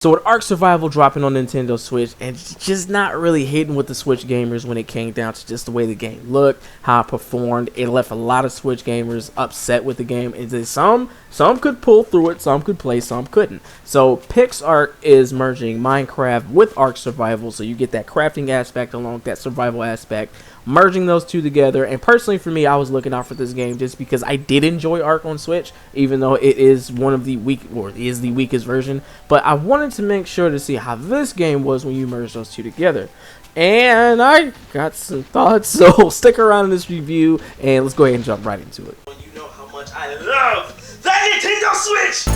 So with Ark Survival dropping on Nintendo Switch and just not really hitting with the Switch gamers when it came down to just the way the game looked, how it performed, it left a lot of Switch gamers upset with the game. And some could pull through it, some could play, some couldn't. So PixArk is merging Minecraft with Ark Survival, so you get that crafting aspect along with that survival aspect, merging those two together. And personally for me, I was looking out for this game just because I did enjoy Ark on Switch, even though it is one of the is the weakest version. But I wanted to make sure to see how this game was when you merge those two together. And I got some thoughts, so stick around in this review and let's go ahead and jump right into it. You know how much I love that Nintendo Switch!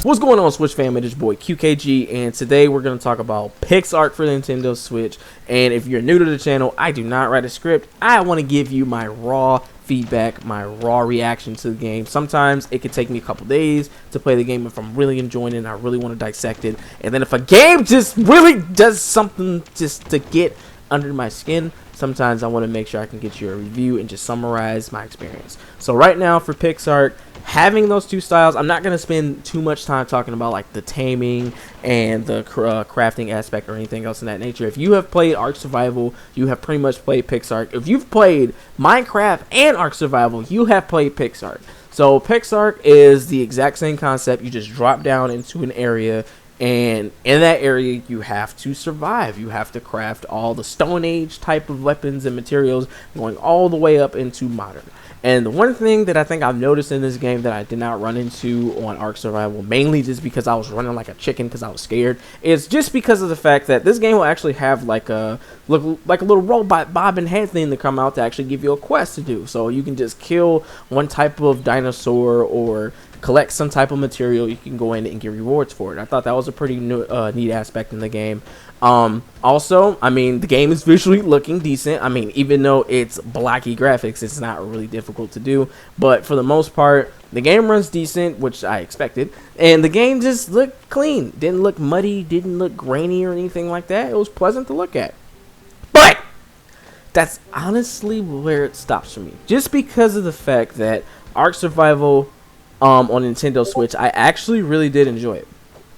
What's going on, Switch fam? It is your boy QKG, and today we're going to talk about PixArk for Nintendo Switch. And if you're new to the channel, I do not write a script. I want to give you my raw feedback, my raw reaction to the game. Sometimes it could take me a couple days to play the game if I'm really enjoying it and I really want to dissect it. And then if a game just really does something just to get under my skin, sometimes I want to make sure I can get you a review and just summarize my experience. So right now for PixArk, having those two styles, I'm not going to spend too much time talking about like the taming and the crafting aspect or anything else in that nature. If you have played Ark Survival, you have pretty much played PixArk. If you've played Minecraft and Ark Survival, you have played PixArk. So PixArk is the exact same concept. You just drop down into an area, and in that area you have to survive. You have to craft all the Stone Age type of weapons and materials going all the way up into modern. And the one thing that I think I've noticed in this game that I did not run into on Ark Survival, mainly just because I was running like a chicken because I was scared, is just because of the fact that this game will actually have like a little robot bobbing head thing to come out to actually give you a quest to do. So you can just kill one type of dinosaur or collect some type of material. You can go in and get rewards for it. I thought that was a pretty neat aspect in the game. Also, I mean, the game is visually looking decent. I mean, even though it's blocky graphics, it's not really difficult to do. But for the most part, the game runs decent, which I expected. And the game just looked clean. Didn't look muddy, didn't look grainy or anything like that. It was pleasant to look at. But that's honestly where it stops for me. Just because of the fact that Ark Survival on Nintendo Switch, I actually really did enjoy it.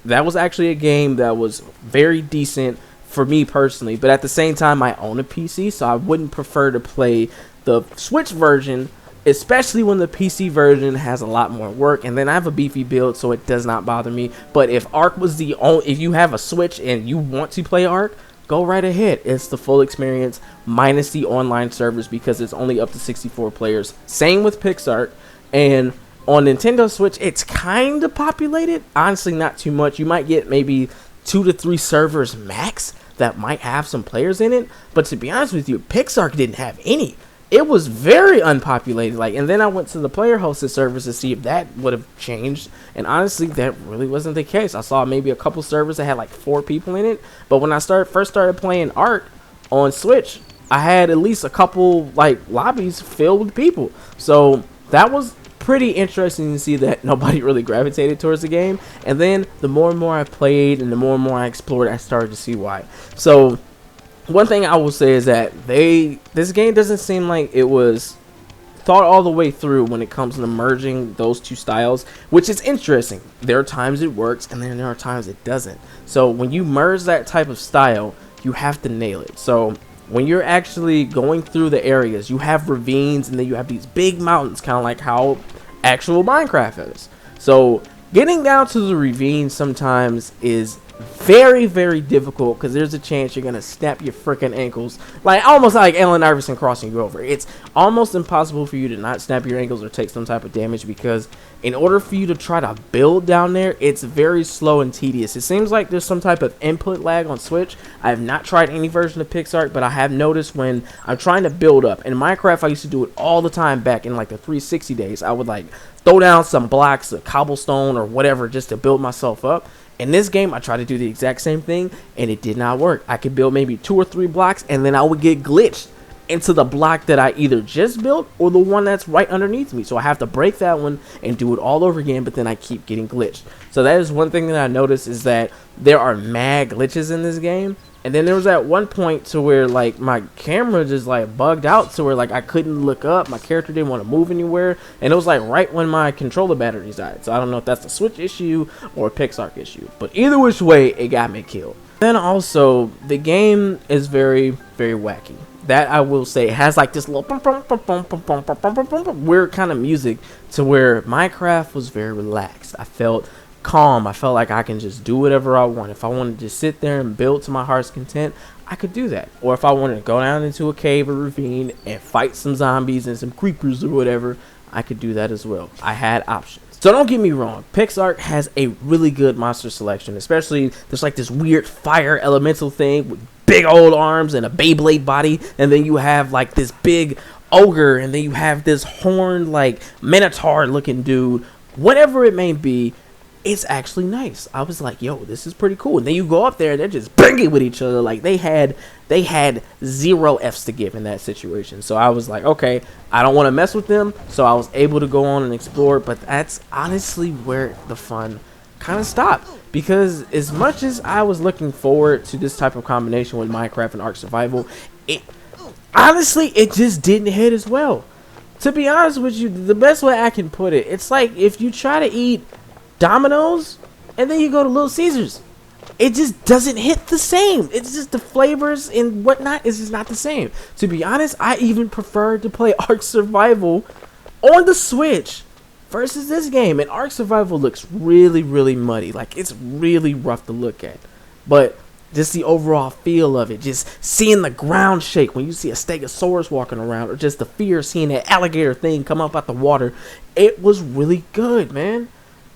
That was actually a game that was very decent for me personally, but at the same time I own a PC, so I wouldn't prefer to play the Switch version, especially when the PC version has a lot more work. And then I have a beefy build, so it does not bother me. But if Ark was the only, if you have a Switch and you want to play Ark, go right ahead. It's the full experience minus the online servers because it's only up to 64 players. Same with PixArk. And on Nintendo Switch, it's kind of populated. Honestly, not too much. You might get maybe 2 to 3 servers max that might have some players in it. But to be honest with you, PixArk didn't have any. It was very unpopulated. And then I went to the player hosted servers to see if that would have changed. And honestly, that really wasn't the case. I saw maybe a couple servers that had like 4 people in it. But when I first started playing Ark on Switch, I had at least a couple like lobbies filled with people. So that was pretty interesting to see that nobody really gravitated towards the game. And then the more and more I played and the more and more I explored, I started to see why. So one thing I will say is that this game doesn't seem like it was thought all the way through when it comes to merging those two styles, which is interesting. There are times it works and then there are times it doesn't. So when you merge that type of style, you have to nail it. So when you're actually going through the areas, you have ravines and then you have these big mountains, kind of like how actual Minecraft is. So getting down to the ravine sometimes is very, very difficult because there's a chance you're gonna snap your freaking ankles, like almost like Allen Iverson crossing you over. It's almost impossible for you to not snap your ankles or take some type of damage, because in order for you to try to build down there, it's very slow and tedious. It seems like there's some type of input lag on Switch. I have not tried any version of PixArk, but I have noticed when I'm trying to build up in Minecraft, I used to do it all the time back in like the 360 days. I would like throw down some blocks of cobblestone or whatever just to build myself up. In this game, I tried to do the exact same thing, and it did not work. I could build maybe 2 or 3 blocks, and then I would get glitched. into the block that I either just built or the one that's right underneath me. So I have to break that one and do it all over again, but then I keep getting glitched. So that is one thing that I noticed, is that there are mad glitches in this game. And then there was at one point to where like my camera just like bugged out to where like I couldn't look up. My character didn't want to move anywhere. And it was like right when my controller batteries died. So I don't know if that's a Switch issue or a PixArk issue. But either which way, it got me killed. Then also, the game is very, very wacky. That I will say, it has like this little weird kind of music to where Minecraft was very relaxed. I felt calm. I felt like I can just do whatever I want. If I wanted to just sit there and build to my heart's content, I could do that. Or if I wanted to go down into a cave or ravine and fight some zombies and some creepers or whatever, I could do that as well. I had options. So don't get me wrong, PixArk has a really good monster selection, especially there's like this weird fire elemental thing with big old arms and a Beyblade body, and then you have like this big ogre, and then you have this horned like minotaur looking dude. Whatever it may be, it's actually nice. I was like, yo, this is pretty cool. And then you go up there and they're just banging with each other. Like they had 0 F's to give in that situation. So I was like, okay, I don't want to mess with them. So I was able to go on and explore. But that's honestly where the fun kind of stopped. Because as much as I was looking forward to this type of combination with Minecraft and Ark Survival, it just didn't hit as well. To be honest with you, the best way I can put it, it's like if you try to eat Domino's and then you go to Little Caesars, it just doesn't hit the same. It's just the flavors and whatnot is just not the same. To be honest, I even prefer to play Ark Survival on the Switch versus this game. And Ark Survival looks really, really muddy. Like it's really rough to look at, but just the overall feel of it, just seeing the ground shake when you see a stegosaurus walking around, or just the fear of seeing that alligator thing come up out the water, it was really good, man.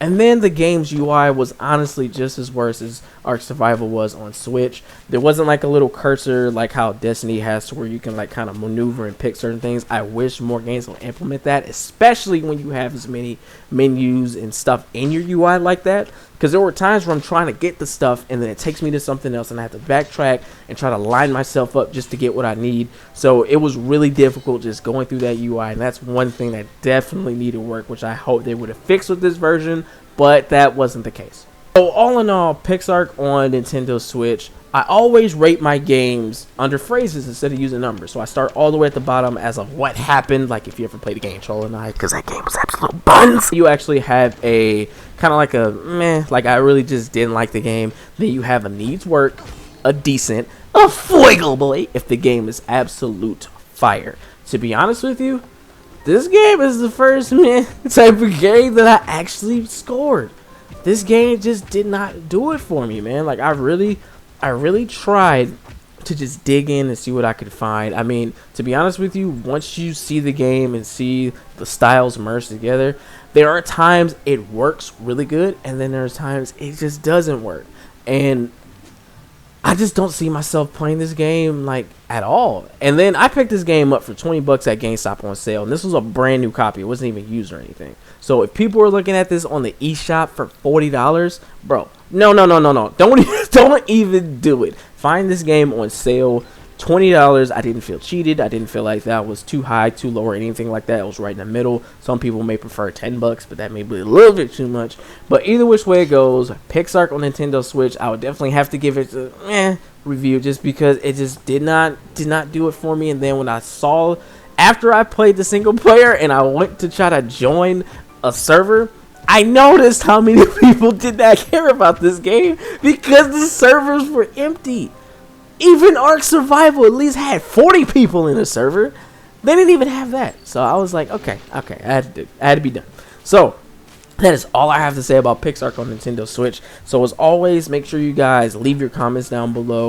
And then the game's UI was honestly just as worse as Ark Survival was on Switch. There wasn't like a little cursor like how Destiny has, to where you can like kind of maneuver and pick certain things. I wish more games will implement that, especially when you have as many menus and stuff in your UI like that. Because there were times where I'm trying to get the stuff and then it takes me to something else and I have to backtrack and try to line myself up just to get what I need. So it was really difficult just going through that UI, and that's one thing that definitely needed work, which I hope they would have fixed with this version, but that wasn't the case. So all in all, PixArk on Nintendo Switch, I always rate my games under phrases instead of using numbers. So I start all the way at the bottom as of what happened, like if you ever played the game Troll and I, because that game was absolute buns. You actually have a kind of like a meh, like I really just didn't like the game. Then you have a needs work, a decent, a foigle boy if the game is absolute fire. To be honest with you, this game is the first type of game that I actually scored. This game just did not do it for me, man. Like I really tried to just dig in and see what I could find. I mean, to be honest with you, once you see the game and see the styles merged together, there are times it works really good, and then there's times it just doesn't work. And I just don't see myself playing this game like at all. And then I picked this game up for $20 at GameStop on sale, and this was a brand new copy. It wasn't even used or anything. So if people are looking at this on the eShop for $40, bro, no, don't even do it. Find this game on sale, $20. I didn't feel cheated. I didn't feel like that was too high, too low, or anything like that. It was right in the middle. Some people may prefer $10, but that may be a little bit too much. But either which way it goes, PixArk on Nintendo Switch, I would definitely have to give it a review, just because it just did not do it for me. And then when I saw, after I played the single player and I went to try to join a server, I noticed how many people did not care about this game because the servers were empty. Even Ark Survival at least had 40 people in the server. They didn't even have that. So I was like, okay, I had to be done. So that is all I have to say about PixArk on Nintendo Switch. So as always, make sure you guys leave your comments down below.